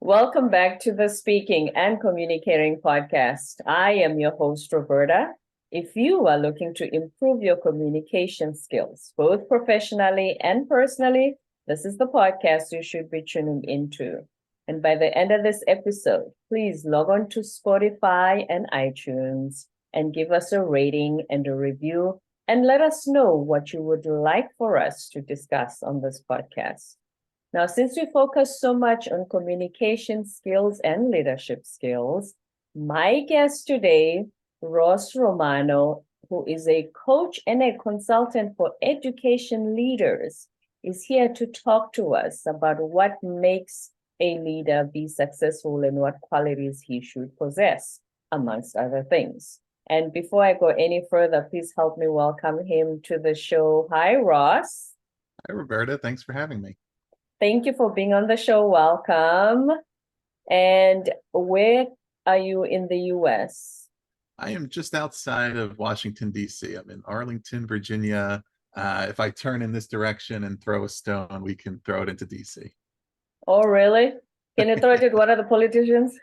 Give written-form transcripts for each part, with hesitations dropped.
Welcome back to the Speaking and Communicating podcast. I am your host, Roberta. If you are looking to improve your communication skills, both professionally and personally, this is the podcast you should be tuning into. And by the end of this episode, please log on to Spotify and iTunes and give us a rating and a review and let us know what you would like for us to discuss on this podcast. Now, since we focus so much on communication skills and leadership skills, my guest today, Ross Romano, who is a coach and a consultant for education leaders, is here to talk to us about what makes a leader be successful and what qualities he should possess, amongst other things. And before I go any further, please help me welcome him to the show. Hi, Ross. Hi, Roberta. Thanks for having me. Thank you for being on the show. Welcome. And where are you in the U.S.? I am just outside of Washington, D.C. I'm in Arlington, Virginia. If I turn in this direction and throw a stone, we can throw it into D.C. Oh, really? Can you throw it at one of the politicians?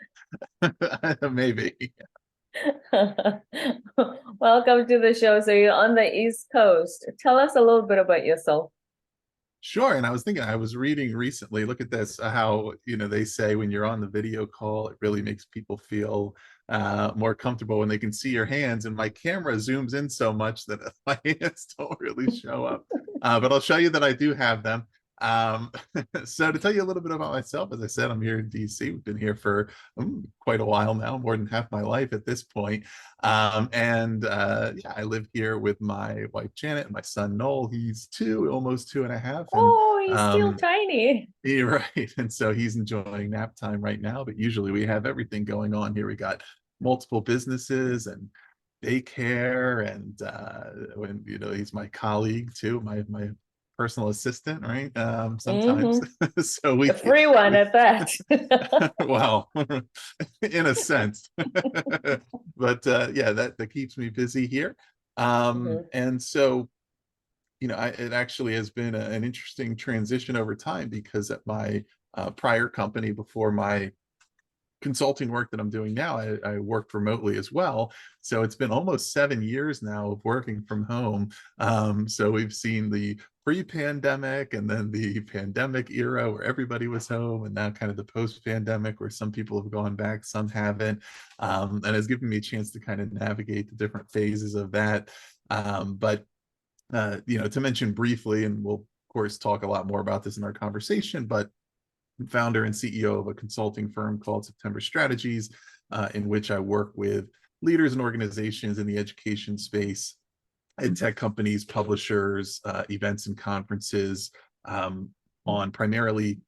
Maybe. Welcome to the show. So you're on the East Coast. Tell us a little bit about yourself. Sure. And I was reading recently, look at this, how, they say when you're on the video call, it really makes people feel more comfortable when they can see your hands. And my camera zooms in so much that my hands don't really show up. But I'll show you that I do have them. So to tell you a little bit about myself, as I said, I'm here in DC. We've been here for quite a while now, more than half my life at this point. I live here with my wife Janet and my son Noel. He's almost 2.5. And, oh, he's still tiny. Yeah, right. And so he's enjoying nap time right now. But usually we have everything going on here. We got multiple businesses and daycare, and when he's my colleague too, my personal assistant, right? Sometimes. So a free one at that. Well, in a sense. But that keeps me busy here. And so it actually has been an interesting transition over time, because at my prior company, before my consulting work that I'm doing now, I worked remotely as well. So it's been almost 7 years now of working from home. So we've seen the pre-pandemic and then the pandemic era where everybody was home, and now kind of the post-pandemic where some people have gone back, some haven't. And it's given me a chance to kind of navigate the different phases of that. To mention briefly, and we'll of course talk a lot more about this in our conversation, but I'm founder and CEO of a consulting firm called September Strategies, in which I work with leaders and organizations in the education space, ed tech companies, publishers, events and conferences, on primarily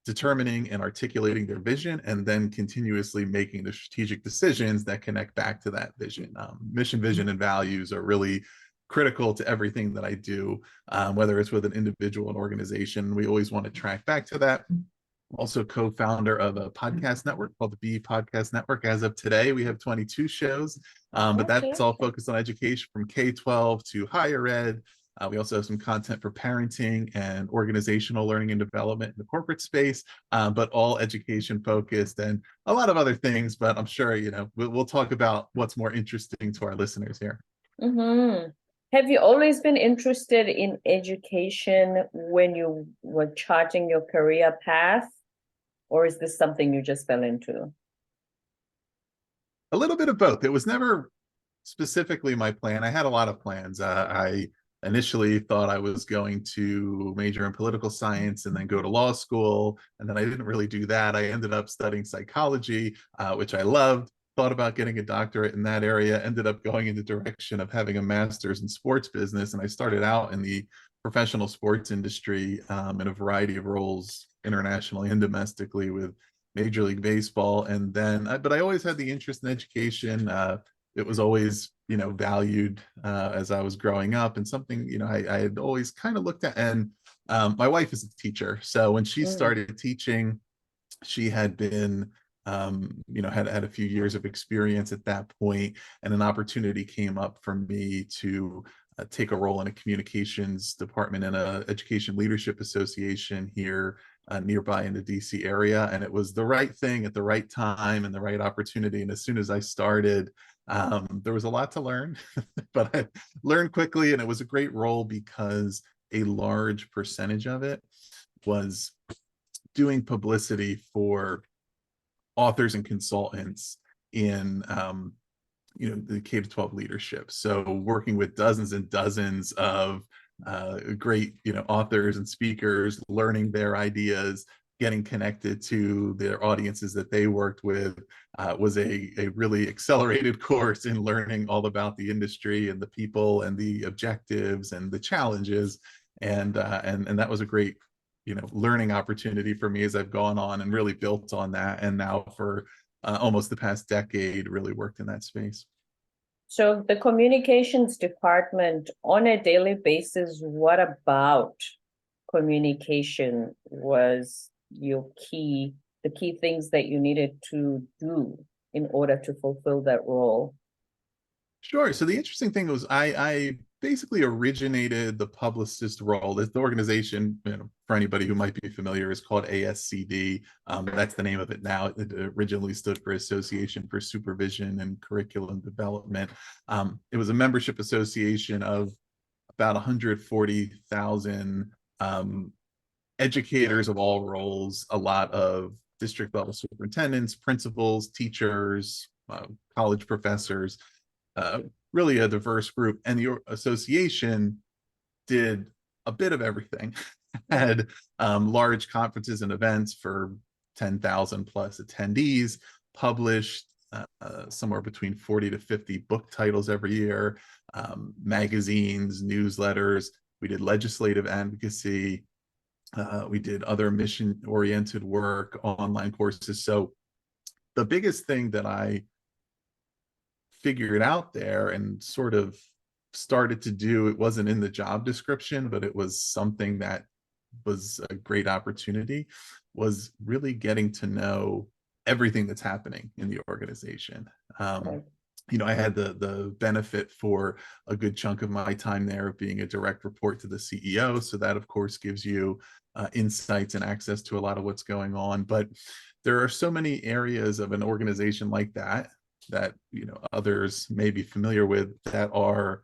determining and articulating their vision, and then continuously making the strategic decisions that connect back to that vision. Mission, vision, and values are really critical to everything that I do, whether it's with an individual and organization. We always want to track back to that. Also co-founder of a podcast network called the B Podcast Network. As of today, we have 22 shows, but that's all focused on education from K-12 to higher ed. We also have some content for parenting and organizational learning and development in the corporate space, but all education focused, and a lot of other things. But I'm sure, we'll talk about what's more interesting to our listeners here. Have you always been interested in education when you were charting your career path, or is this something you just fell into? A little bit of both. It was never specifically my plan. I had a lot of plans. I initially thought I was going to major in political science and then go to law school, and then I didn't really do that. I ended up studying psychology, which I loved. Thought about getting a doctorate in that area, ended up going in the direction of having a master's in sports business. And I started out in the professional sports industry in a variety of roles, internationally and domestically, with Major League Baseball. And then, but I always had the interest in education. It was always, valued as I was growing up, and something, I had always kind of looked at. And my wife is a teacher. So when she started teaching, she had been had a few years of experience at that point, and an opportunity came up for me to take a role in a communications department in a education leadership association here nearby in the DC area, and it was the right thing at the right time and the right opportunity. And as soon as I started, there was a lot to learn, but I learned quickly, and it was a great role because a large percentage of it was doing publicity for authors and consultants in the K-12 leadership. So working with dozens and dozens of great authors and speakers, learning their ideas, getting connected to their audiences that they worked with, was a really accelerated course in learning all about the industry and the people and the objectives and the challenges. And that was a great learning opportunity for me as I've gone on and really built on that. And now for almost the past decade, really worked in that space. So the communications department on a daily basis, what about communication was the key things that you needed to do in order to fulfill that role? Sure. So the interesting thing was I basically originated the publicist role. The organization, for anybody who might be familiar, is called ASCD. That's the name of it now. It originally stood for Association for Supervision and Curriculum Development. It was a membership association of about 140,000 educators of all roles, a lot of district level superintendents, principals, teachers, college professors, really a diverse group. And the association did a bit of everything, had large conferences and events for 10,000 plus attendees, published somewhere between 40 to 50 book titles every year, magazines, newsletters. We did legislative advocacy. We did other mission-oriented work, online courses. So the biggest thing that I figured out there and sort of started to do, it wasn't in the job description, but it was something that was a great opportunity, was really getting to know everything that's happening in the organization. I had the benefit for a good chunk of my time there of being a direct report to the CEO. So that, of course, gives you insights and access to a lot of what's going on. But there are so many areas of an organization like that others may be familiar with that are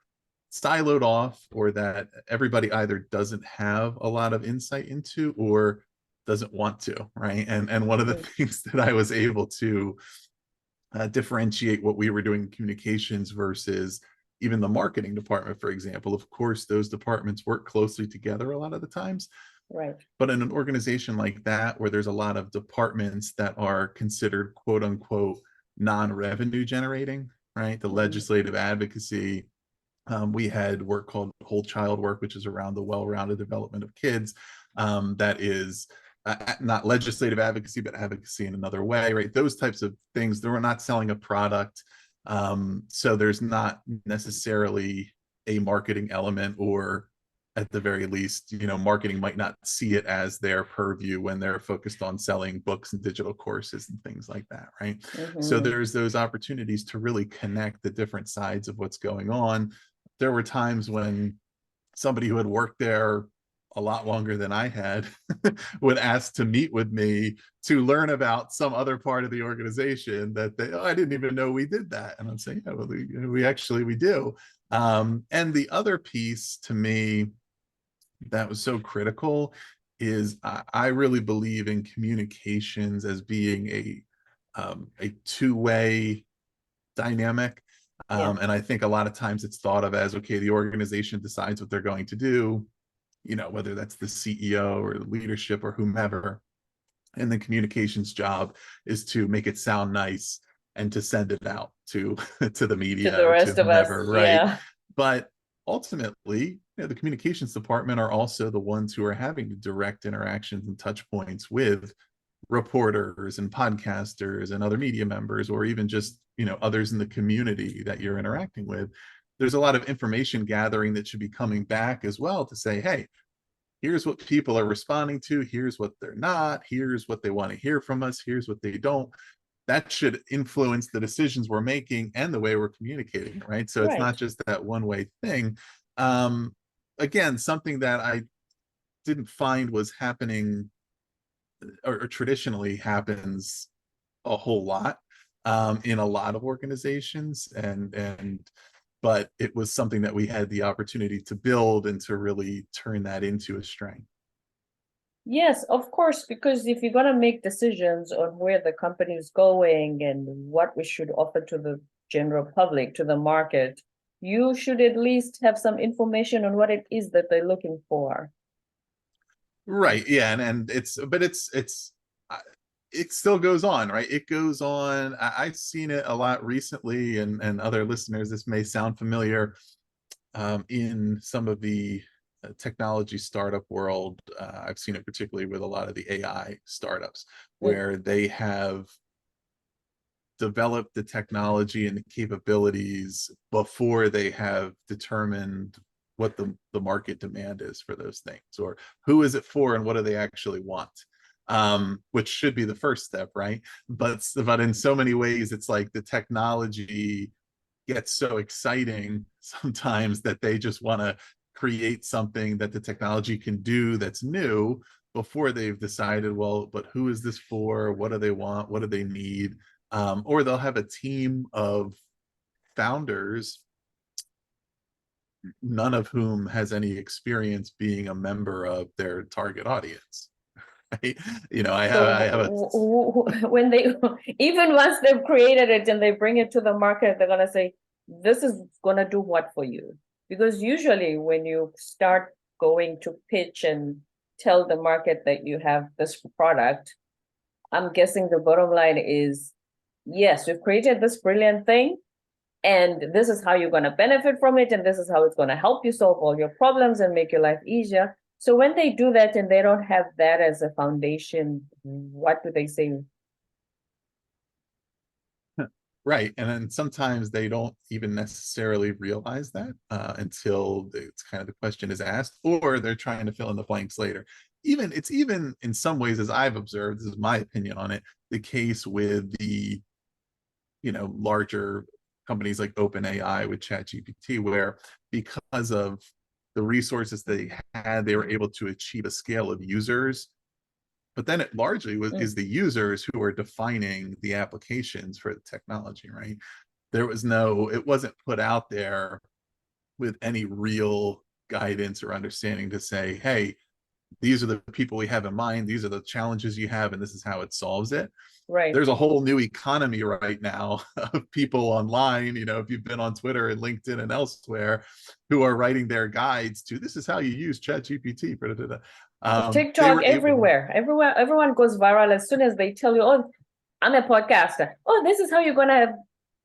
siloed off, or that everybody either doesn't have a lot of insight into or doesn't want to, right? And one of the things that I was able to differentiate what we were doing in communications versus even the marketing department, for example. Of course, those departments work closely together a lot of the times. Right. But in an organization like that, where there's a lot of departments that are considered quote unquote non-revenue generating, right? The legislative advocacy, we had work called whole child work, which is around the well-rounded development of kids. That is not legislative advocacy, but advocacy in another way, right? Those types of things. They were not selling a product. So there's not necessarily a marketing element, or at the very least, marketing might not see it as their purview when they're focused on selling books and digital courses and things like that, right? So there's those opportunities to really connect the different sides of what's going on. There were times when somebody who had worked there a lot longer than I had would ask to meet with me to learn about some other part of the organization that I didn't even know we did that. And I'm saying, yeah, well, we do. And the other piece to me that was so critical is I really believe in communications as being a two-way dynamic. And I think a lot of times it's thought of as, okay, the organization decides what they're going to do, whether that's the CEO or the leadership or whomever. And the communications job is to make it sound nice and to send it out to the media, to the rest of us, right? yeah. But ultimately, the communications department are also the ones who are having direct interactions and touch points with reporters and podcasters and other media members, or even just others in the community that you're interacting with. There's a lot of information gathering that should be coming back as well to say, hey, here's what people are responding to, here's what they're not, here's what they want to hear from us, here's what they don't. That should influence the decisions we're making and the way we're communicating, right? So it's not just that one-way thing. Again, something that I didn't find was happening or traditionally happens a whole lot in a lot of organizations, and but it was something that we had the opportunity to build and to really turn that into a strength. Yes, of course, because if you're going to make decisions on where the company is going and what we should offer to the general public, to the market, you should at least have some information on what it is that they're looking for. Right. Yeah. And it still goes on, right? It goes on. I've seen it a lot recently, and other listeners, this may sound familiar in some of the technology startup world. I've seen it particularly with a lot of the AI startups, where they have developed the technology and the capabilities before they have determined what the market demand is for those things, or who is it for and what do they actually want, which should be the first step, right? But in so many ways, it's like the technology gets so exciting sometimes that they just want to create something that the technology can do that's new before they've decided, well, but who is this for? What do they want? What do they need? Or they'll have a team of founders, none of whom has any experience being a member of their target audience. Right? I have a When they, even once they've created it and they bring it to the market, they're going to say, this is going to do what for you? Because usually when you start going to pitch and tell the market that you have this product, I'm guessing the bottom line is, yes, we've created this brilliant thing, and this is how you're going to benefit from it, and this is how it's going to help you solve all your problems and make your life easier. So when they do that and they don't have that as a foundation, what do they say? Right. And then sometimes they don't even necessarily realize that until it's kind of the question is asked, or they're trying to fill in the blanks later. It's even in some ways, as I've observed, this is my opinion on it, the case with the, larger companies like OpenAI with ChatGPT, where because of the resources they had, they were able to achieve a scale of users, but then it largely is the users who are defining the applications for the technology, right? It wasn't put out there with any real guidance or understanding to say, hey, these are the people we have in mind, these are the challenges you have, and this is how it solves it. Right. There's a whole new economy right now of people online, if you've been on Twitter and LinkedIn and elsewhere, who are writing their guides to, this is how you use ChatGPT for TikTok, everywhere, everyone goes viral as soon as they tell you, oh, I'm a podcaster. Oh, this is how you're going to have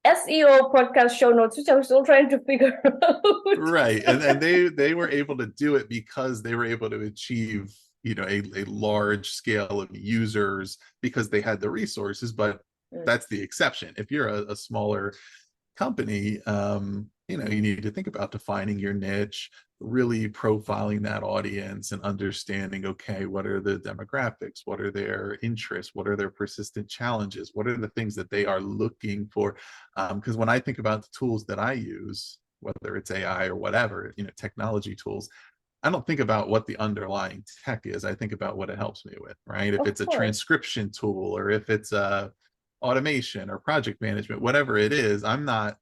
SEO podcast show notes, which I'm still trying to figure out. Right. And they were able to do it because they were able to achieve, a large scale of users because they had the resources, but that's the exception. If you're a smaller company, you need to think about defining your niche, really profiling that audience and understanding, okay, what are the demographics, what are their interests, what are their persistent challenges, what are the things that they are looking for. Because when I think about the tools that I use, whether it's AI or whatever, technology tools, I don't think about what the underlying tech is. I think about what it helps me with, right? If it's a transcription tool, or if it's a automation or project management, whatever it is, I'm not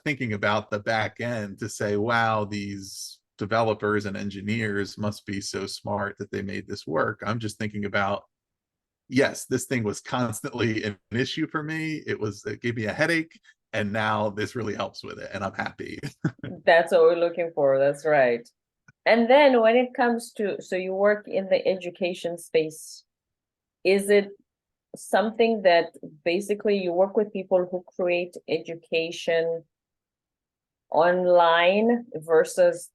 thinking about the back end to say, wow, these developers and engineers must be so smart that they made this work. I'm just thinking about, yes, this thing was constantly an issue for me. It gave me a headache, and now this really helps with it, and I'm happy. That's what we're looking for. That's right. And then when it comes to, so you work in the education space, is it something that basically you work with people who create education online versus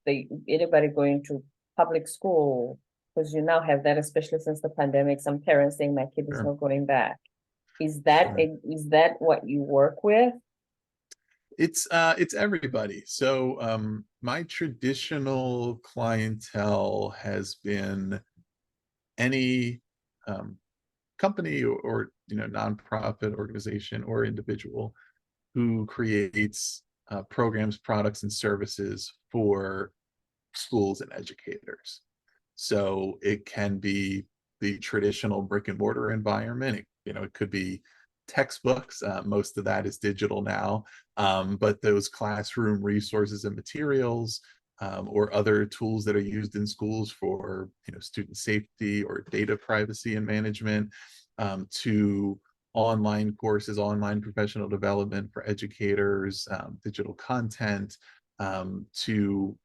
anybody going to public school? Because you now have that, especially since the pandemic, some parents saying my kid is not going back. Is that what you work with? It's everybody. So my traditional clientele has been any company or nonprofit organization or individual who creates programs, products, and services for schools and educators. So it can be the traditional brick and mortar environment. It could be textbooks. Most of that is digital now, but those classroom resources and materials, or other tools that are used in schools for student safety or data privacy and management, to online courses, online professional development for educators, digital content, to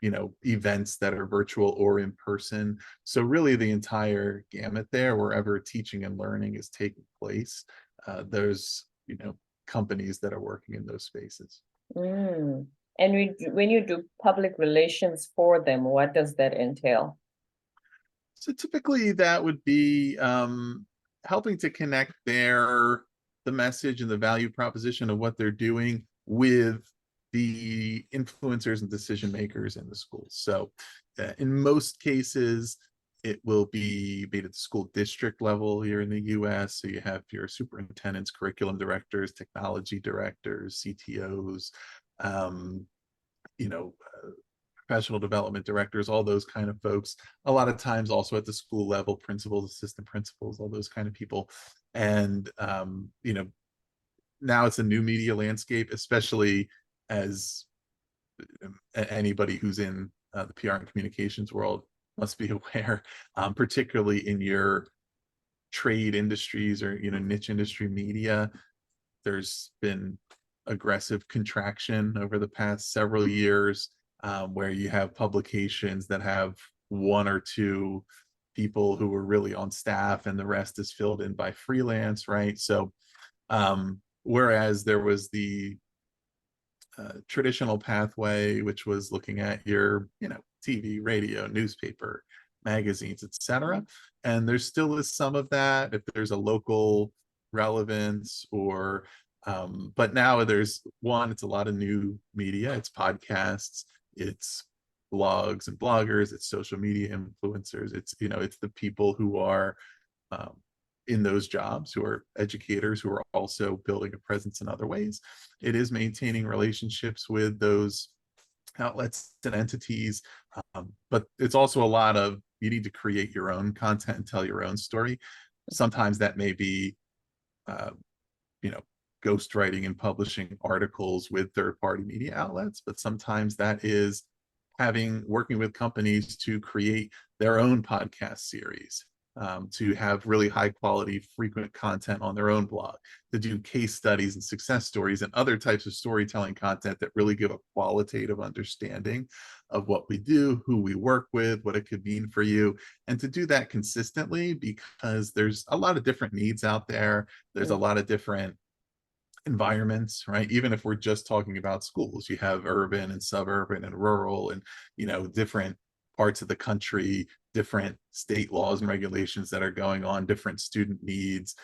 events that are virtual or in person. So really the entire gamut there, wherever teaching and learning is taking place, there's companies that are working in those spaces. Mm. And when you do public relations for them, what does that entail? So typically that would be helping to connect the message and the value proposition of what they're doing with the influencers and decision makers in the schools. So in most cases, it will be at the school district level here in the US. So you have your superintendents, curriculum directors, technology directors, CTOs, um, you know, professional development directors, all those kind of folks. A lot of times also at the school level, principals, assistant principals, all those kind of people. And, now it's a new media landscape, especially as anybody who's in the PR and communications world must be aware, particularly in your trade industries or niche industry media, there's been aggressive contraction over the past several years, where you have publications that have one or two people who are really on staff and the rest is filled in by freelance, right? So whereas there was the traditional pathway, which was looking at your TV, radio, newspaper, magazines, etc., and there still is some of that if there's a local relevance, or but now it's a lot of new media. It's podcasts, it's blogs and bloggers, it's social media influencers, it's the people who are um, in those jobs, who are educators, who are also building a presence in other ways. It is maintaining relationships with those outlets and entities, but it's also a lot of, you need to create your own content and tell your own story. Sometimes that may be ghostwriting and publishing articles with third-party media outlets, but sometimes that is working with companies to create their own podcast series, to have really high quality, frequent content on their own blog, to do case studies and success stories and other types of storytelling content that really give a qualitative understanding of what we do, who we work with, what it could mean for you, and to do that consistently, because there's a lot of different needs out there. There's a lot of different environments, right? Even if we're just talking about schools, you have urban and suburban and rural and different parts of the country, different state laws and regulations that are going on, different student needs.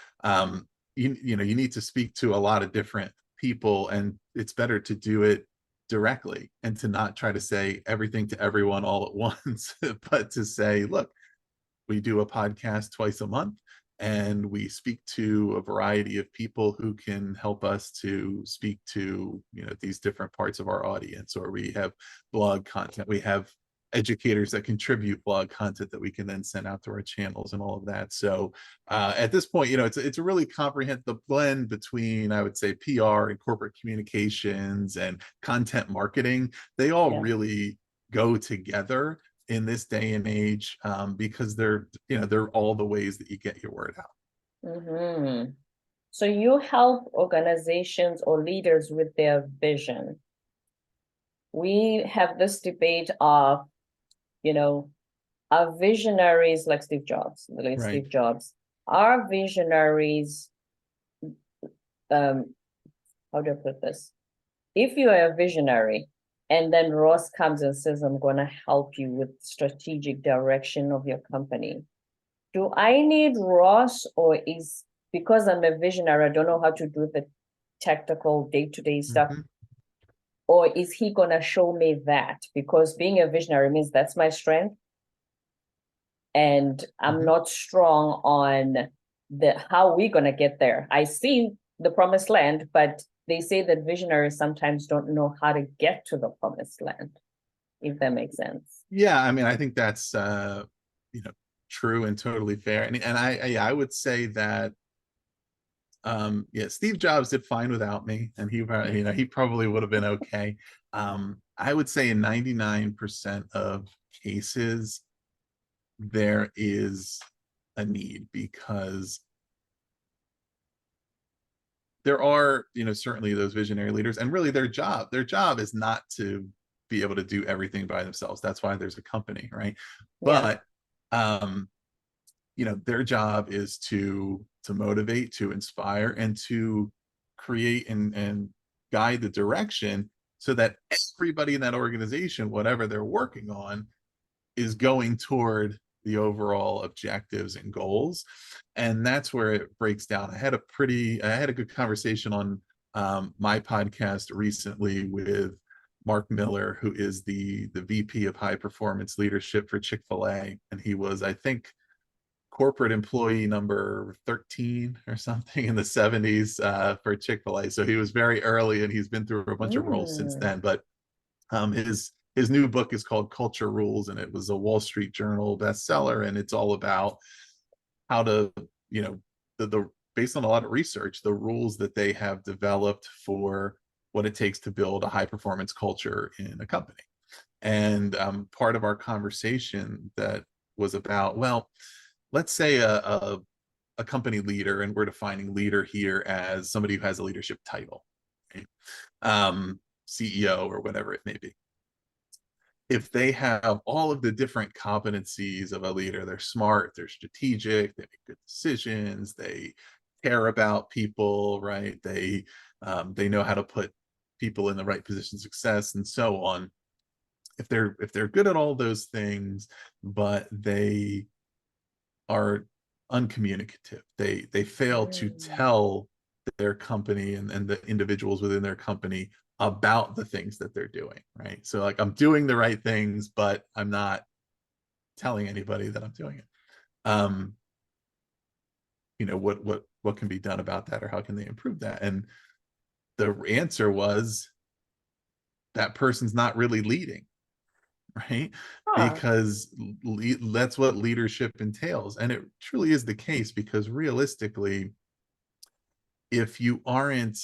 You need to speak to a lot of different people, and it's better to do it directly and to not try to say everything to everyone all at once, but to say, look, we do a podcast twice a month, and we speak to a variety of people who can help us to speak to these different parts of our audience. Or we have blog content, we have educators that contribute blog content that we can then send out to our channels and all of that. So at this point, it's a really comprehensive blend between, I would say, PR and corporate communications and content marketing. They all really go together in this day and age, because they're all the ways that you get your word out. Mm-hmm. So you help organizations or leaders with their vision. We have this debate of, our visionaries like Steve Jobs, Right. Steve Jobs, are visionaries. How do I put this? If you are a visionary, and then Ross comes and says, I'm going to help you with strategic direction of your company, do I need Ross, or is, because I'm a visionary, I don't know how to do the technical day-to-day stuff, or is he going to show me that? Because being a visionary means that's my strength, and I'm not strong on how we're going to get there. I see the promised land, but they say that visionaries sometimes don't know how to get to the promised land, if that makes sense. Yeah, I mean, I think that's true and totally fair. And I would say that yeah, Steve Jobs did fine without me, and he probably would have been okay. I would say in 99% of cases there is a need, because there are, certainly those visionary leaders, and really their job is not to be able to do everything by themselves. That's why there's a company, right? Yeah. But um their job is to motivate, to inspire, and to create and guide the direction, so that everybody in that organization, whatever they're working on, is going toward the overall objectives and goals. And that's where it breaks down. I had a good conversation on my podcast recently with Mark Miller, who is the VP of high performance leadership for Chick-fil-A. And he was, I think, corporate employee number 13 or something in the 70s for Chick-fil-A. So he was very early, and he's been through a bunch of roles since Mm. then. But his new book is called Culture Rules, and it was a Wall Street Journal bestseller. And it's all about how to, the based on a lot of research, the rules that they have developed for what it takes to build a high performance culture in a company. And part of our conversation that was about, well, let's say a company leader, and we're defining leader here as somebody who has a leadership title, right? CEO or whatever it may be. If they have all of the different competencies of a leader, they're smart, they're strategic, they make good decisions, they care about people, right? They know how to put people in the right position of success, and so on. If they're good at all those things, but they are uncommunicative, they fail to Mm. tell their company and the individuals within their company about the things that they're doing, right? So like, I'm doing the right things, but I'm not telling anybody that I'm doing it. um what can be done about that, or how can they improve that? And the answer was, that person's not really leading, right? Huh. Because that's what leadership entails. And it truly is the case, because realistically, if you aren't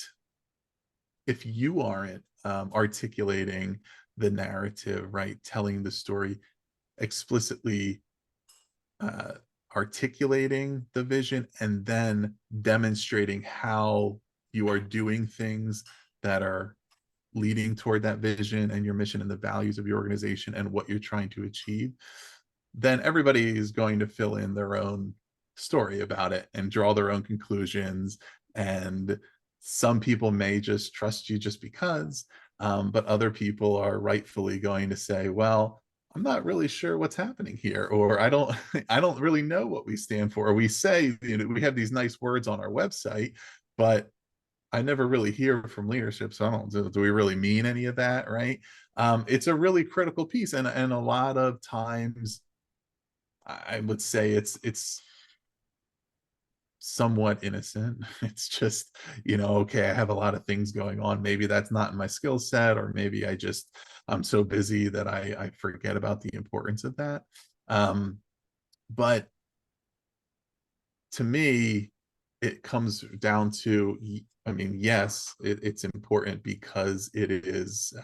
articulating the narrative, right, telling the story explicitly, uh, articulating the vision, and then demonstrating how you are doing things that are leading toward that vision and your mission and the values of your organization and what you're trying to achieve, then everybody is going to fill in their own story about it and draw their own conclusions. And some people may just trust you just because, but other people are rightfully going to say, well, I'm not really sure what's happening here, or I don't I don't really know what we stand for. Or we say, we have these nice words on our website, but I never really hear from leadership, so I don't do we really mean any of that, right? It's a really critical piece, and a lot of times I would say it's somewhat innocent. It's just, okay, I have a lot of things going on. Maybe that's not in my skill set, or maybe I'm so busy that I forget about the importance of that. But to me, it comes down to, I mean, yes, it's important, because it is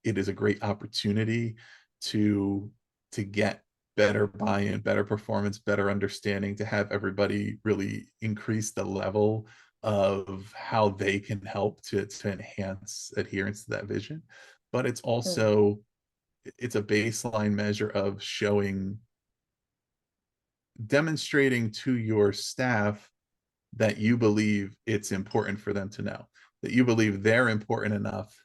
a great opportunity to get better buy-in, better performance, better understanding, to have everybody really increase the level of how they can help to enhance adherence to that vision. But Mm. it's a baseline measure of demonstrating to your staff that you believe it's important for them to know, that you believe they're important enough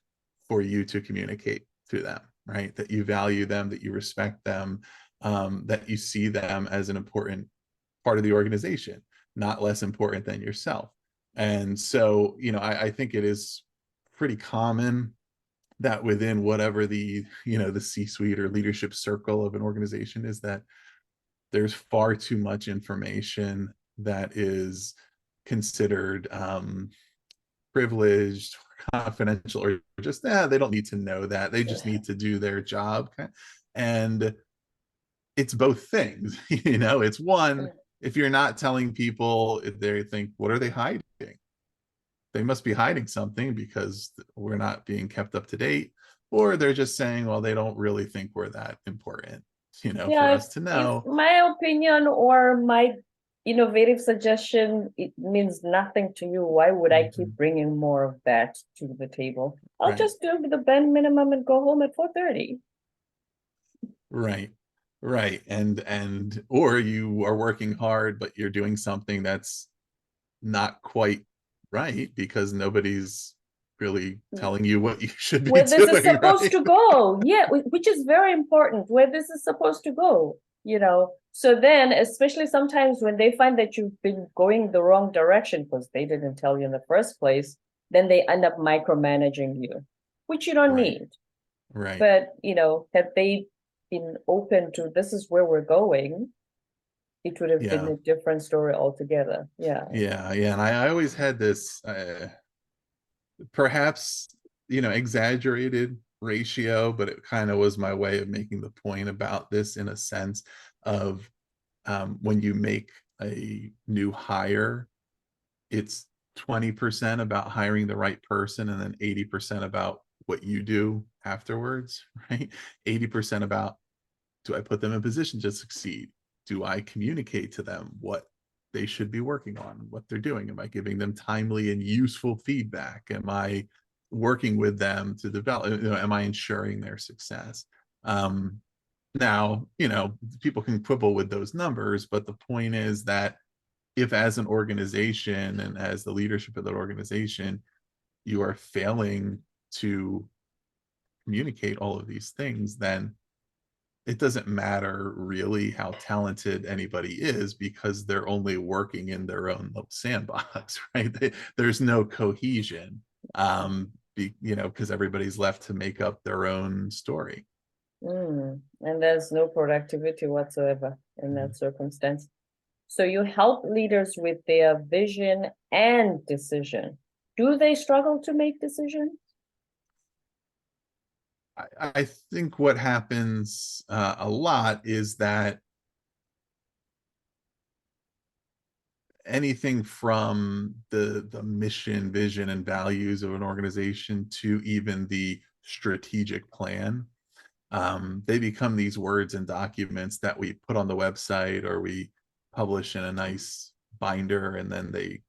for you to communicate to them, right? That you value them, that you respect them, that you see them as an important part of the organization, not less important than yourself. And so, I think it is pretty common that within whatever the C-suite or leadership circle of an organization is, that there's far too much information that is considered privileged, confidential, or just, they don't need to know that. They just need to do their job. And it's both things. It's one, Mm. if you're not telling people, they think, what are they hiding? They must be hiding something because we're not being kept up to date, or they're just saying, well, they don't really think we're that important, for Yeah, us to if know. my opinion or my innovative suggestion, it means nothing to you, why would I keep Mhm. bringing more of that to the table? I'll Right, just do the bare minimum and go home at 4:30. right, right. And or you are working hard, but you're doing something that's not quite right because nobody's really telling you what you should be Where this is doing, supposed right? to go. Yeah, which is very important, where this is supposed to go, So then, especially sometimes when they find that you've been going the wrong direction because they didn't tell you in the first place, then they end up micromanaging you, which you don't Right, need. right. But, had they been open to this is where we're going, it would have been Yeah, a different story altogether. Yeah. yeah. And I always had this perhaps exaggerated ratio, but it kind of was my way of making the point about this, in a sense of, when you make a new hire, it's 20% about hiring the right person and then 80% about what you do afterwards, right? 80% about, do I put them in position to succeed? Do I communicate to them what they should be working on, what they're doing? Am I giving them timely and useful feedback? Am I working with them to develop, am I ensuring their success? Now, people can quibble with those numbers, but the point is that if, as an organization and as the leadership of that organization, you are failing to communicate all of these things, then it doesn't matter really how talented anybody is, because they're only working in their own little sandbox, right? There's no cohesion, because everybody's left to make up their own story. And there's no productivity whatsoever in Mhm. that circumstance. So you help leaders with their vision and decision. Do they struggle to make decisions? I think what happens a lot is that anything from the mission, vision, and values of an organization to even the strategic plan, they become these words and documents that we put on the website or we publish in a nice binder, and then they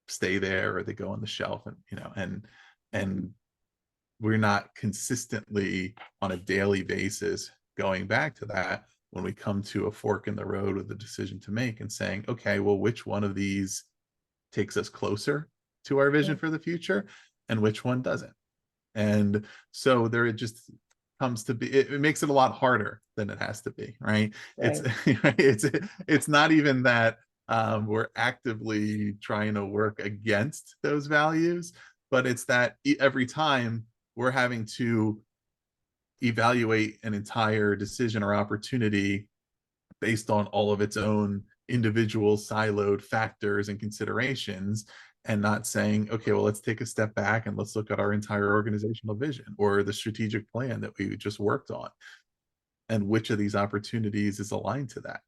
stay there or they go on the shelf, and and we're not consistently on a daily basis going back to that when we come to a fork in the road with a decision to make and saying, okay, well, which one of these takes us closer to our vision Mm. for the future and which one doesn't? And so there it just comes to be, it makes it a lot harder than it has to be, right? It's Right. it's not even that we're actively trying to work against those values, but it's that every time we're having to evaluate an entire decision or opportunity based on all of its own individual siloed factors and considerations, and not saying, okay, well, let's take a step back and let's look at our entire organizational vision or the strategic plan that we just worked on, and which of these opportunities is aligned to that,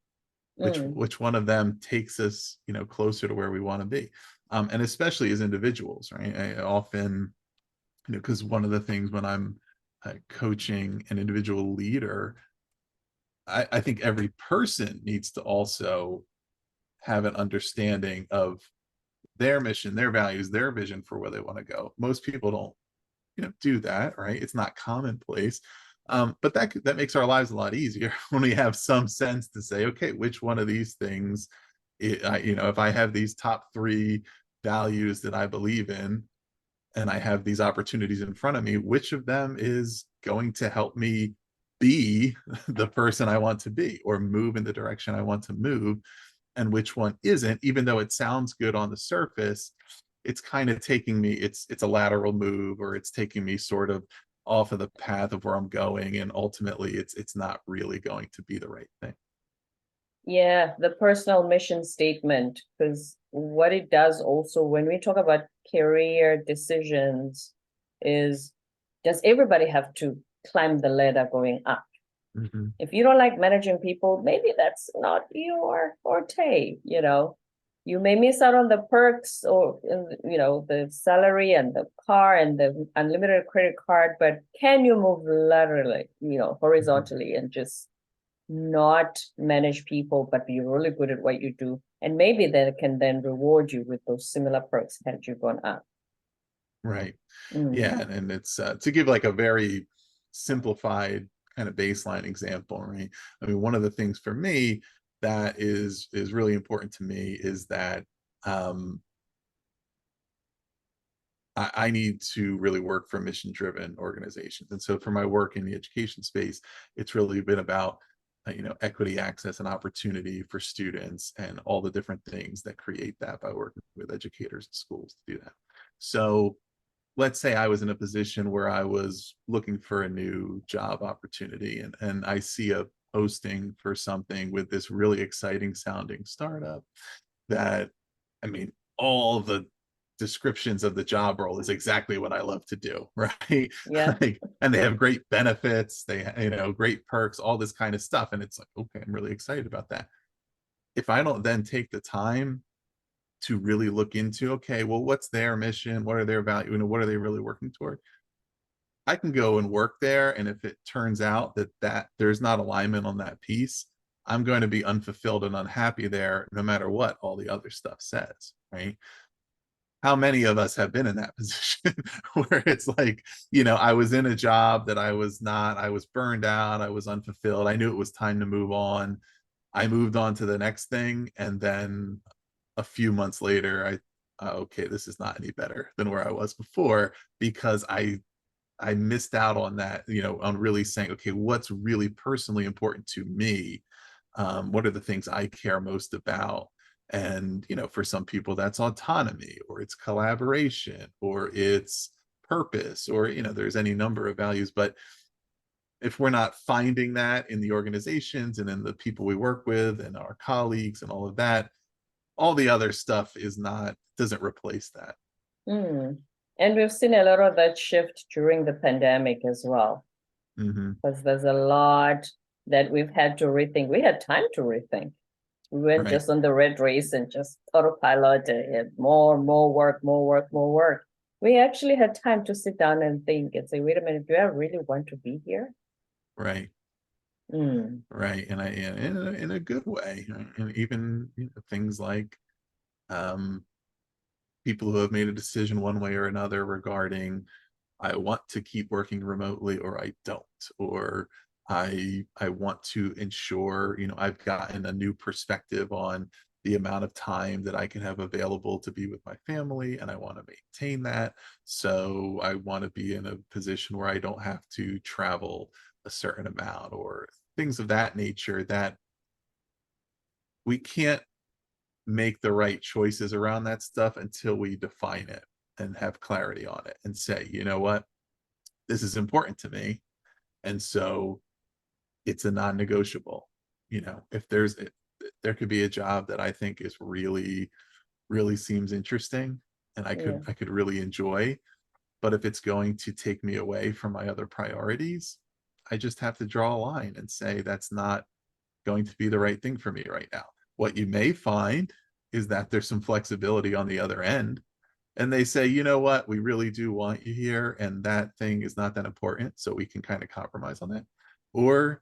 Mm. which one of them takes us closer to where we want to be. And especially as individuals, right? I often, because one of the things when I'm coaching an individual leader, I think every person needs to also have an understanding of their mission, their values, their vision for where they want to go. Most people don't, do that, right? It's not commonplace. But that makes our lives a lot easier when we have some sense to say, okay, which one of these things, if I have these top three values that I believe in, and I have these opportunities in front of me, which of them is going to help me be the person I want to be or move in the direction I want to move, and which one isn't, even though it sounds good on the surface. It's kind of taking me, it's a lateral move, or it's taking me sort of off of the path of where I'm going, and ultimately it's not really going to be the right thing. Yeah, the personal mission statement, because what it does also when we talk about career decisions is, does everybody have to climb the ladder going up? Mhm. If you don't like managing people, maybe that's not your forte, you know. You may miss out on the perks or, you know, the salary and the car and the unlimited credit card, but can you move laterally, you know, Mhm. horizontally and just not manage people, but be really good at what you do? And maybe that can then reward you with those similar perks had you gone up. Right. Mm, Yeah, and it's to give like a very simplified kind of baseline example, right? I mean, one of the things for me that is really important to me is that um, I need to really work for mission-driven organizations, and so for my work in the education space, it's really been about equity, access, and opportunity for students, and all the different things that create that by working with educators and schools to do that. So let's say I was in a position where I was looking for a new job opportunity and I see a posting for something with this really exciting sounding startup that, I mean, all the descriptions of the job role is exactly what I love to do, right? yeah. Like, and they have great benefits, great perks, all this kind of stuff. And it's like, okay, I'm really excited about that. If I don't then take the time to really look into, okay, well, what's their mission? What are their value? What are they really working toward? I can go and work there, and if it turns out that there's not alignment on that piece, I'm going to be unfulfilled and unhappy there, no matter what all the other stuff says, right? How many of us have been in that position where it's like, I was in a job that I was burned out, I was unfulfilled, I knew it was time to move on. I moved on to the next thing, and then a few months later, okay, this is not any better than where I was before because I missed out on that, on really saying, okay, what's really personally important to me? What are the things I care most about? And, for some people, that's autonomy or it's collaboration or it's purpose or, there's any number of values. But if we're not finding that in the organizations and in the people we work with and our colleagues and all of that, all the other stuff doesn't replace that. Mm. And we've seen a lot of that shift during the pandemic as well, Hmm. because there's a lot that we've had to rethink. We had time to rethink. We weren't Right. just on the red race and just autopilot and more work, more work, more work. We actually had time to sit down and think and say, wait a minute, do I really want to be here? Right. Mm, Right. And in a good way. And even things like um, people who have made a decision one way or another regarding I want to keep working remotely or I don't, or I want to ensure, I've gotten a new perspective on the amount of time that I can have available to be with my family and I want to maintain that. So I want to be in a position where I don't have to travel a certain amount or things of that nature that we can't make the right choices around that stuff until we define it and have clarity on it and say, you know what, this is important to me. And so it's a non-negotiable. If there could be a job that I think is really, really seems interesting and I yeah. could I could really enjoy, but if it's going to take me away from my other priorities, I just have to draw a line and say that's not going to be the right thing for me right now. What you may find is that there's some flexibility on the other end. And they say, you know what, we really do want you here, and that thing is not that important. So we can kind of compromise on that. Or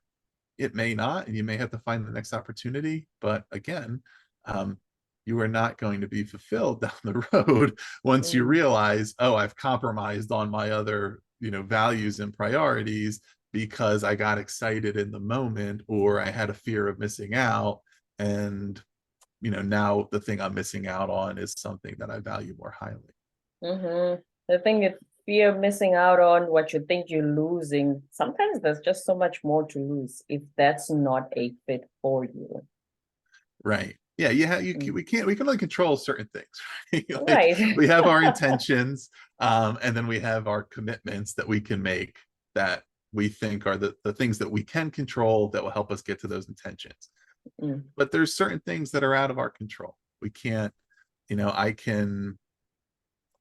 it may not, and you may have to find the next opportunity. But again, um, you are not going to be fulfilled down the road once you Mm. realize, oh, I've compromised on my other, values and priorities because I got excited in the moment or I had a fear of missing out. And, now the thing I'm missing out on is something that I value more highly. Mm-hmm. The thing is, fear of missing out on what you think you're losing. Sometimes there's just so much more to lose if that's not a fit for you. Right. Yeah, Mm. we can only control certain things. Right? Like Right. we have our intentions, and then we have our commitments that we can make that we think are the things that we can control that will help us get to those intentions. Mm. But there's certain things that are out of our control. We can't, I can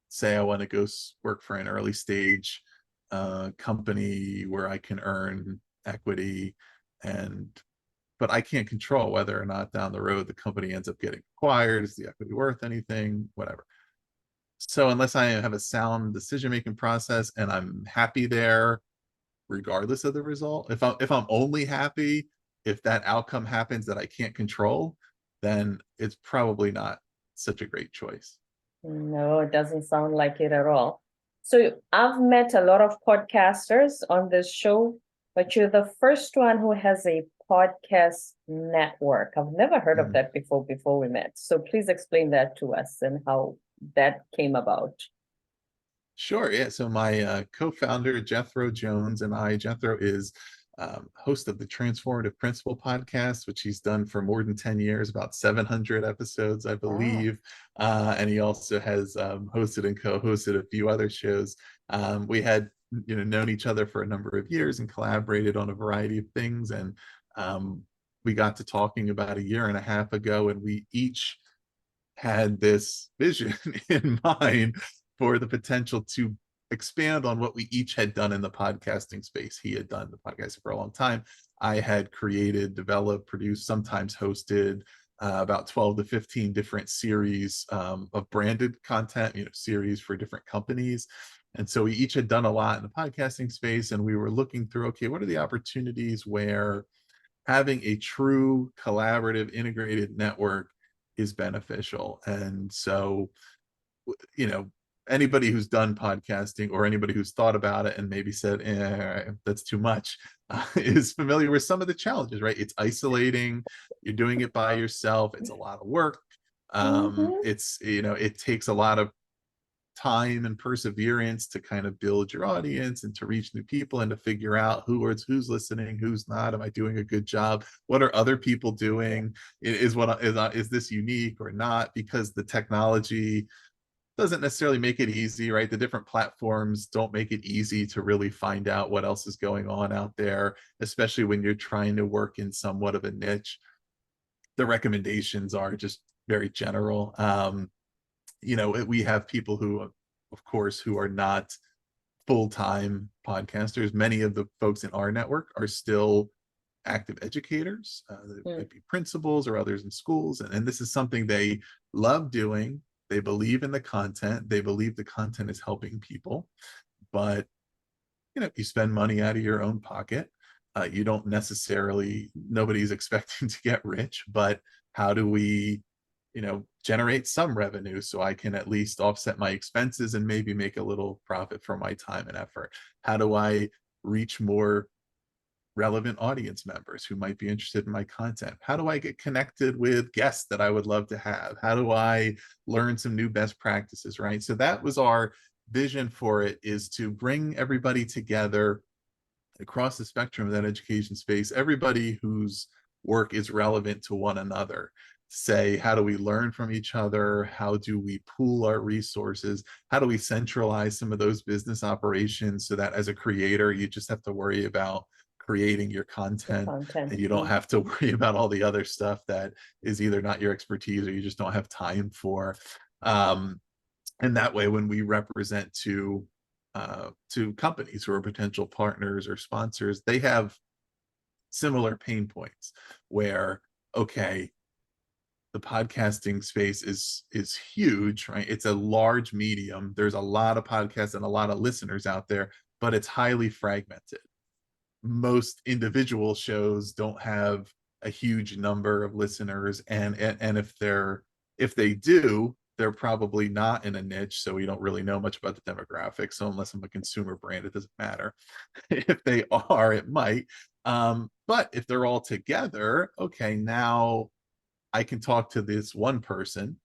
say I want to go work for an early stage company where I can earn equity And but I can't control whether or not down the road the company ends up getting acquired. Is the equity worth anything? Whatever. So unless I have a sound decision-making process and I'm happy there, regardless of the result, if I'm only happy if that outcome happens that I can't control, then it's probably not such a great choice. No, it doesn't sound like it at all. So I've met a lot of podcasters on this show, but you're the first one who has a podcast network. I've never heard of Mhm. that before we met. So please explain that to us and how that came about. Sure. Yeah. So my co-founder Jethro Jones and Jethro is host of the Transformative Principal podcast, which he's done for more than 10 years, about 700 episodes, I Wow. believe. And he also has hosted and co-hosted a few other shows. We had known each other for a number of years and collaborated on a variety of things. And we got to talking about a year and a half ago, and we each had this vision in mind for the potential to expand on what we each had done in the podcasting space. He had done the podcasting for a long time. I had created, developed, produced, sometimes hosted about 12 to 15 different series of branded content, series for different companies. And so we each had done a lot in the podcasting space, and we were looking through, okay, what are the opportunities where having a true collaborative integrated network is beneficial. And so, you know, anybody who's done podcasting or anybody who's thought about it and maybe said, that's too much, is familiar with some of the challenges, right? It's isolating, you're doing it by yourself, it's a lot of work. Mhm. It takes a lot of time and perseverance to kind of build your audience and to reach new people and to figure out who's listening, who's not. Am I doing a good job? What are other people doing? Is this unique or not? Because the technology doesn't necessarily make it easy, right? The different platforms don't make it easy to really find out what else is going on out there, especially when you're trying to work in somewhat of a niche. The recommendations are just very general. We have people who, of course, who are not full-time podcasters. Many of the folks in our network are still active educators. They Mm. might be principals or others in schools. And this is something they love doing. They believe in the content. They believe the content is helping people. But, you spend money out of your own pocket. You don't necessarily, nobody's expecting to get rich, but how do we generate some revenue so I can at least offset my expenses and maybe make a little profit for my time and effort? How do I reach more relevant audience members who might be interested in my content? How do I get connected with guests that I would love to have? How do I learn some new best practices, right? So that was our vision for it, is to bring everybody together across the spectrum of that education space, everybody whose work is relevant to one another. Say, how do we learn from each other? How do we pool our resources? How do we centralize some of those business operations so that as a creator, you just have to worry about creating your The content content. and you don't have to worry about all the other stuff that is either not your expertise or you just don't have time for. And that way, when we represent to companies who are potential partners or sponsors, they have similar pain points where, okay, the podcasting space is huge, right? It's a large medium. There's a lot of podcasts and a lot of listeners out there, but it's highly fragmented. Most individual shows don't have a huge number of listeners, and if they do, they're probably not in a niche, so we don't really know much about the demographics. So unless I'm a consumer brand, it doesn't matter. If they are, it might. But if they're all together, okay, now I can talk to this one person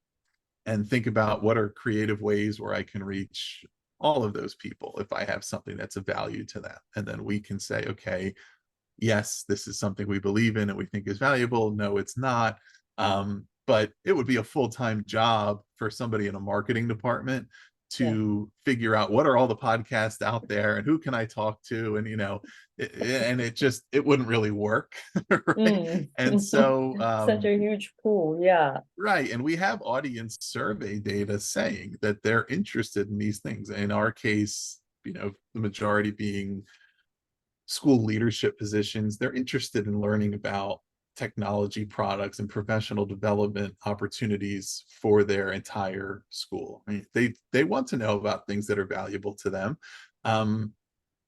and think about what are creative ways where I can reach all of those people if I have something that's of value to them. And then we can say, okay, yes, this is something we believe in and we think is valuable. No, it's not. But it would be a full-time job for somebody in a marketing department Yeah. to figure out what are all the podcasts out there and who can I talk to, and and it wouldn't really work. Right. Mm. And so Such a huge pool. Yeah. right. And we have audience survey data saying that they're interested in these things. In our case, the majority being school leadership positions, they're interested in learning about technology products and professional development opportunities for their entire school. I mean, they want to know about things that are valuable to them,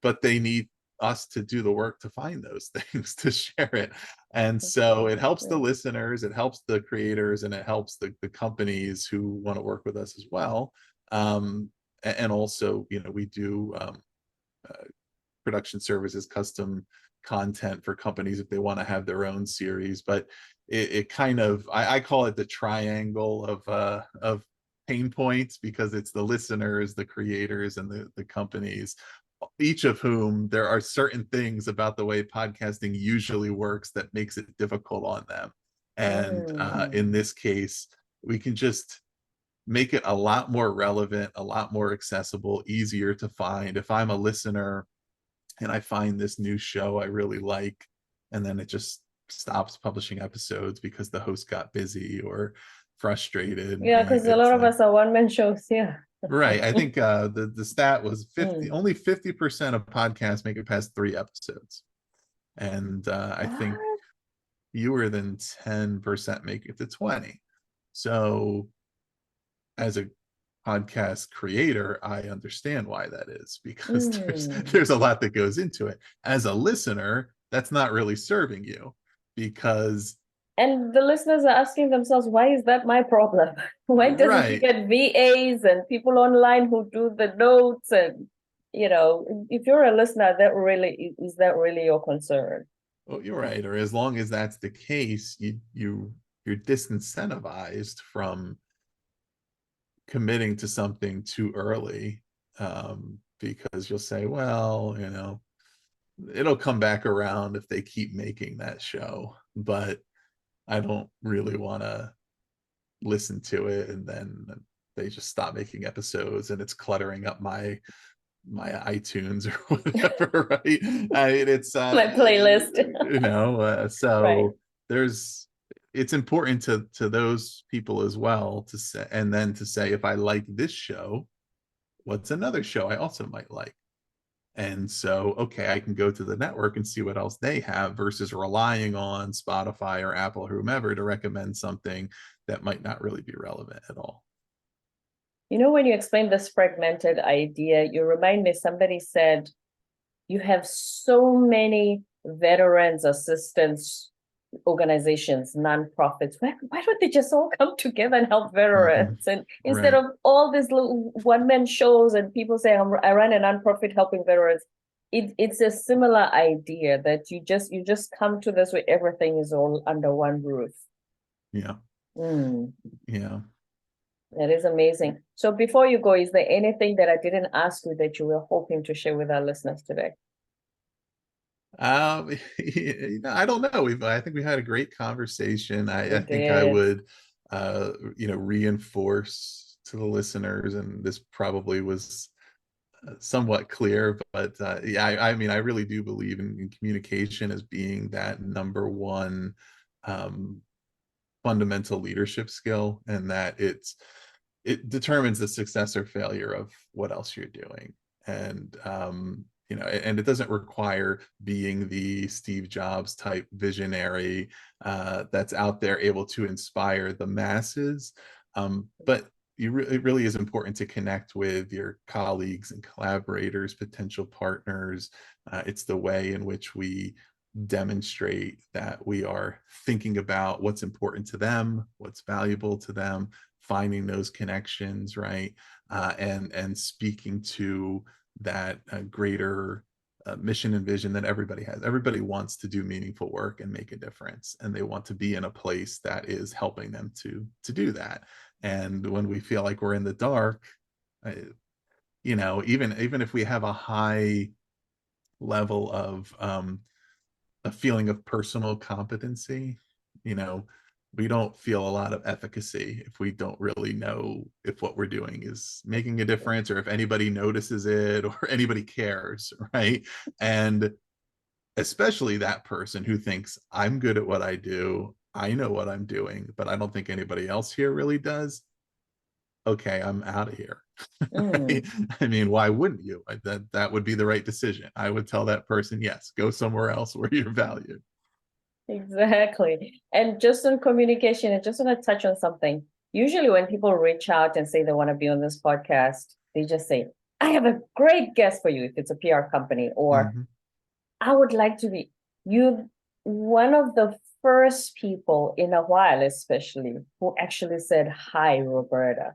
but they need us to do the work to find those things to share it. And so it helps the listeners, it helps the creators, and it helps the companies who want to work with us as well. And also, we do production services, custom content for companies if they want to have their own series. But it kind of, I call it the triangle of pain points, because it's the listeners, the creators, and the companies, each of whom there are certain things about the way podcasting usually works that makes it difficult on them. And in this case, we can just make it a lot more relevant, a lot more accessible, easier to find. If I'm a listener and I find this new show I really like, and then it just stops publishing episodes because the host got busy or frustrated, Yeah, right? because a lot of us are one-man shows. Yeah. Right. I think the stat was 50, Mm. only 50% of podcasts make it past 3 episodes. And I think What? fewer than 10% make it to 20. So as a podcast creator, I understand why that is, because there's a lot that goes into it. As a listener, that's not really serving you, because And the listeners are asking themselves, why is that my problem? Why doesn't you right. get VAs and people online who do the notes? And, if you're a listener, is that really your concern? Well, you're right. Or as long as that's the case, you're disincentivized from committing to something too early, because you'll say, well, it'll come back around if they keep making that show, but I don't really want to listen to it and then they just stop making episodes and it's cluttering up my iTunes or whatever, right? I mean, it's My playlist. Right. so there's it's important to those people as well to say, and then to say, if I like this show, what's another show I also might like? And so, okay, I can go to the network and see what else they have, versus relying on Spotify or Apple or whomever to recommend something that might not really be relevant at all. When you explain this fragmented idea, you remind me, somebody said you have so many veterans assistance organizations, nonprofits. Why don't they just all come together and help veterans? And instead Right. of all these little one-man shows and people say, I run a nonprofit helping veterans, it's a similar idea that you just come to this where everything is all under one roof. Yeah. Mm. Yeah. That is amazing. So before you go, is there anything that I didn't ask you that you were hoping to share with our listeners today? I don't know. I think we had a great conversation. I think I did. would, reinforce to the listeners, and this probably was somewhat clear, but yeah, I mean, I really do believe in communication as being that number one um, fundamental leadership skill, and that it determines the success or failure of what else you're doing. And and it doesn't require being the Steve Jobs type visionary that's out there able to inspire the masses, but it really is important to connect with your colleagues and collaborators, potential partners. It's the way in which we demonstrate that we are thinking about what's important to them, what's valuable to them, finding those connections, right? And speaking to that greater mission and vision that everybody has. Everybody wants to do meaningful work and make a difference, and they want to be in a place that is helping them to do that. And when we feel like we're in the dark, uh, even if we have a high level of a feeling of personal competency, you know, we don't feel a lot of efficacy if we don't really know if what we're doing is making a difference, or if anybody notices it, or anybody cares, right? And especially that person who thinks, I'm good at what I do, I know what I'm doing, but I don't think anybody else here really does. okay, I'm out of here. Mm. I mean, why wouldn't you? That would be the right decision. I would tell that person, yes, go somewhere else where you're valued. Exactly. And just on communication, I just want to touch on something. Usually, when people reach out and say they want to be on this podcast, they just say, I have a great guest for you if it's a PR company, or Mhm. I would like to be you, one of the first people in a while, especially, who actually said, Hi, Roberta.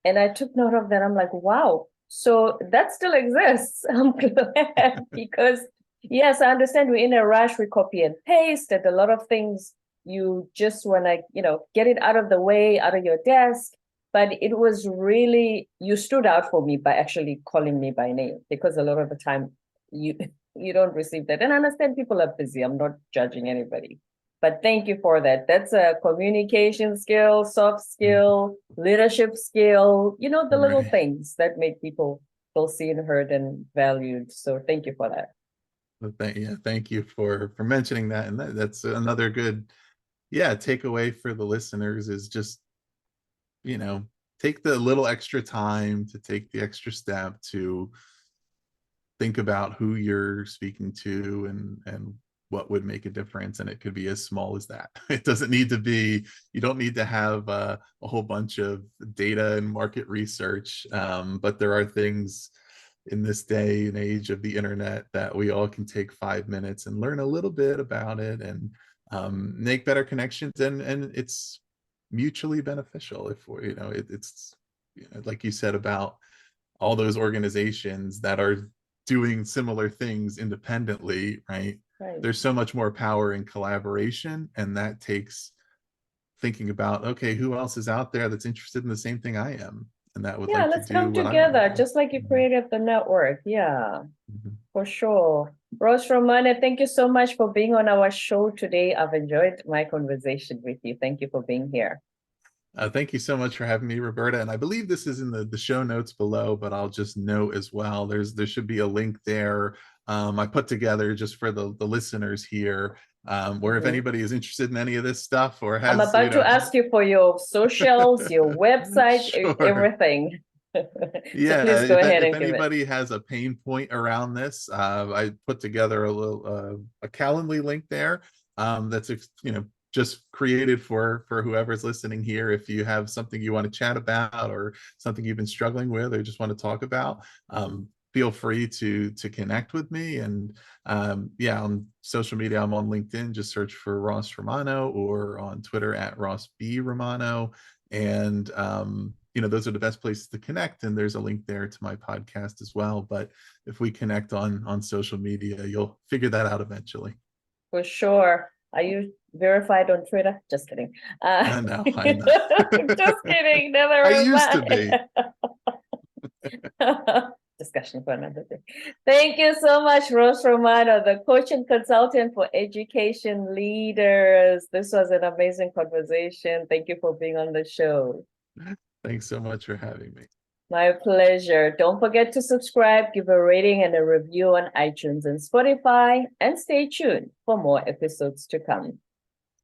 And I took note of that. I'm like, wow, so that still exists. I'm glad because, yes, I understand we're in a rush, we copy and paste, and a lot of things you just want to, get it out of the way, out of your desk. But it was really, you stood out for me by actually calling me by name, because a lot of the time you you don't receive that. And I understand people are busy. I'm not judging anybody. But thank you for that. That's a communication skill, soft skill, leadership skill, the little Right. things that make people feel seen, heard, and valued. So thank you for that. Well, thank you for mentioning that. And that's another good, yeah, takeaway for the listeners is just, you know, take the little extra time to take the extra step to think about who you're speaking to and what would make a difference. And it could be as small as that. It doesn't need to be, you don't need to have a whole bunch of data and market research, but there are things in this day and age of the internet that we all can take 5 minutes and learn a little bit about it and make better connections, and it's mutually beneficial if we, it's, like you said about all those organizations that are doing similar things independently, right? Right. There's so much more power in collaboration, and that takes thinking about, okay, who else is out there that's interested in the same thing I am and that would Yeah, like to let's do come what I want to together, do. just like you Mhm, created the network. Yeah, mhm. for sure. Rose Romano, thank you so much for being on our show today. I've enjoyed my conversation with you. Thank you for being here. Thank you so much for having me, Roberta. And I believe this is in the show notes below, but I'll just note as well. There should be a link there. I put together just for the listeners here, where if Mhm. anybody is interested in any of this stuff or I'm has, about to ask you for your socials, your website, sure. everything. So Yeah, please go ahead if and give it. anybody has a pain point around this, I put together a little a Calendly link there, that's just created for whoever's listening here. If you have something you want to chat about or something you've been struggling with or just want to talk about, feel free to connect with me. And yeah, on social media, I'm on LinkedIn. Just search for Ross Romano, or on Twitter at Ross B Romano. And those are the best places to connect, and there's a link there to my podcast as well. But if we connect on social media, you'll figure that out eventually. For sure. Are you verified on Twitter? Just kidding. I know. Just kidding. I Never used to mind. be. Discussion for another day. Thank you so much, Rose Romano, the coach and consultant for education leaders. This was an amazing conversation. Thank you for being on the show. Thanks so much for having me. My pleasure. Don't forget to subscribe, give a rating and a review on iTunes and Spotify, and stay tuned for more episodes to come.